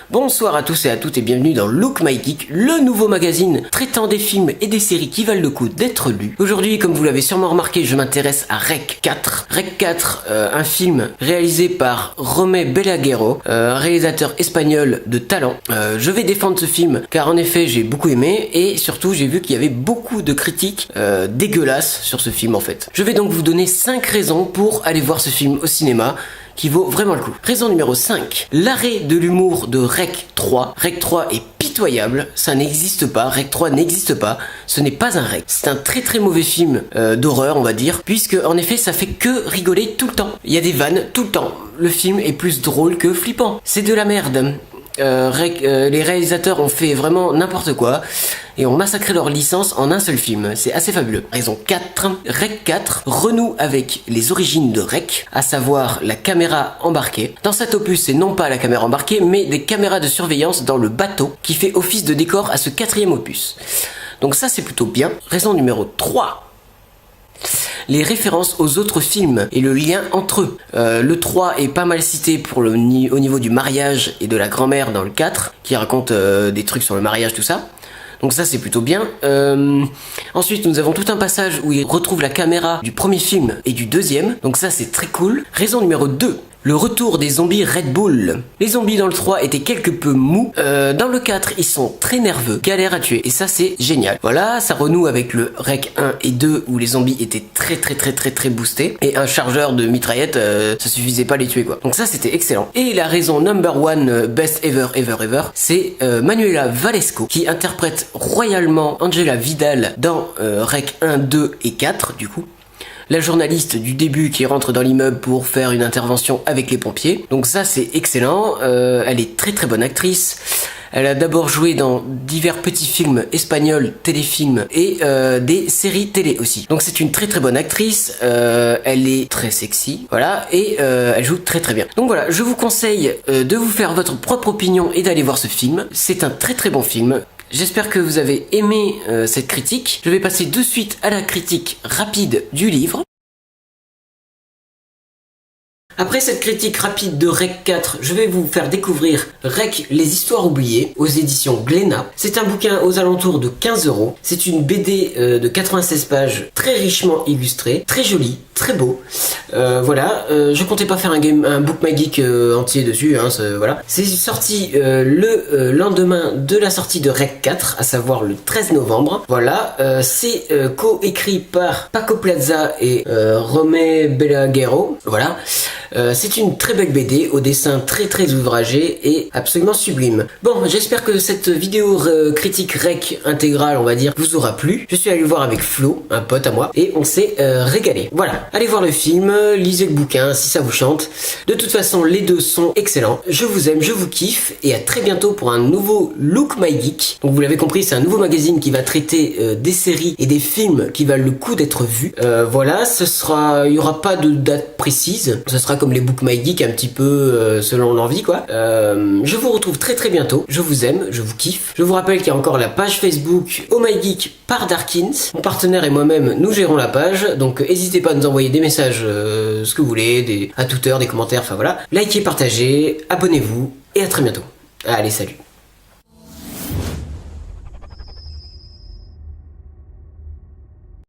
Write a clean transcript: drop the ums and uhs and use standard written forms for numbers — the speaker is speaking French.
Bonsoir à tous et à toutes et bienvenue dans Look My Geek, le nouveau magazine traitant des films et des séries qui valent le coup d'être lus. Aujourd'hui, comme vous l'avez sûrement remarqué, je m'intéresse à Rec 4. Rec 4, un film réalisé par Romé Balagueró, un réalisateur espagnol de talent. Je vais défendre ce film car en effet j'ai beaucoup aimé et surtout j'ai vu qu'il y avait beaucoup de critiques dégueulasses sur ce film en fait. Je vais donc vous donner 5 raisons pour aller voir ce film au cinéma qui vaut vraiment le coup. Raison numéro 5. L'arrêt de l'humour de Rec 3. Rec 3 est pitoyable, ça n'existe pas, Rec 3 n'existe pas, ce n'est pas un Rec. C'est un très mauvais film d'horreur on va dire, puisque en effet ça fait que rigoler tout le temps. Il y a des vannes tout le temps. Le film est plus drôle que flippant. C'est de la merde. Les réalisateurs ont fait vraiment n'importe quoi et ont massacré leur licence en un seul film. C'est assez fabuleux. Raison 4. Rec 4 renoue avec les origines de Rec, à savoir la caméra embarquée. Dans cet opus, c'est non pas la caméra embarquée, mais des caméras de surveillance dans le bateau qui fait office de décor à ce 4e opus. Donc ça, c'est plutôt bien. Raison numéro 3. Les références aux autres films et le lien entre eux. Le 3 est pas mal cité pour au niveau du mariage et de la grand-mère dans le 4, qui raconte des trucs sur le mariage, tout ça. Donc ça c'est plutôt bien. Ensuite nous avons tout un passage où il retrouve la caméra du premier film et du deuxième. Donc ça c'est très cool. Raison numéro 2. Le retour des zombies Red Bull. Les zombies dans le 3 étaient quelque peu mous. Dans le 4, ils sont très nerveux, galère à tuer. Et ça, c'est génial. Voilà, ça renoue avec le Rec 1 et 2 où les zombies étaient très boostés. Et un chargeur de mitraillette, ça suffisait pas à les tuer quoi. Donc ça, c'était excellent. Et la raison number one, best ever, c'est Manuela Valesco qui interprète royalement Angela Vidal dans Rec 1, 2 et 4 du coup. La journaliste du début qui rentre dans l'immeuble pour faire une intervention avec les pompiers. Donc ça c'est excellent, elle est très bonne actrice. Elle a d'abord joué dans divers petits films espagnols, téléfilms et des séries télé aussi. Donc c'est une très bonne actrice, elle est très sexy, voilà, et elle joue très bien. Donc voilà, je vous conseille de vous faire votre propre opinion et d'aller voir ce film. C'est un très bon film. J'espère que vous avez aimé cette critique. Je vais passer de suite à la critique rapide du livre. Après cette critique rapide de Rec 4, je vais vous faire découvrir Rec, les histoires oubliées, aux éditions Glénat. C'est un bouquin aux alentours de 15 €. C'est une BD de 96 pages, très richement illustrée, très jolie, très beau. Voilà, je comptais pas faire un Book My Geek entier dessus, hein, voilà. C'est sorti le lendemain de la sortie de Rec 4, à savoir le 13 novembre. Voilà, c'est co-écrit par Paco Plaza et Romé Balagueró. Voilà. C'est une très belle BD au dessin très ouvragé et absolument sublime. Bon, j'espère que cette vidéo critique Rec intégrale, on va dire, vous aura plu. Je suis allé le voir avec Flo, un pote à moi, et on s'est régalé. Voilà, allez voir le film, lisez le bouquin si ça vous chante. De toute façon, les deux sont excellents. Je vous aime, je vous kiffe, et à très bientôt pour un nouveau Look My Geek. Donc vous l'avez compris, c'est un nouveau magazine qui va traiter des séries et des films qui valent le coup d'être vus. Voilà, il y aura pas de date précise. Ça sera comme les Book My Geek, un petit peu selon l'envie quoi. Je vous retrouve très bientôt. Je vous aime, je vous kiffe. Je vous rappelle qu'il y a encore la page Facebook Oh My Geek par Darkins. Mon partenaire et moi-même, nous gérons la page. Donc n'hésitez pas à nous envoyer des messages, ce que vous voulez, à toute heure, des commentaires, enfin voilà. Likez, partagez, abonnez-vous et à très bientôt. Allez, salut.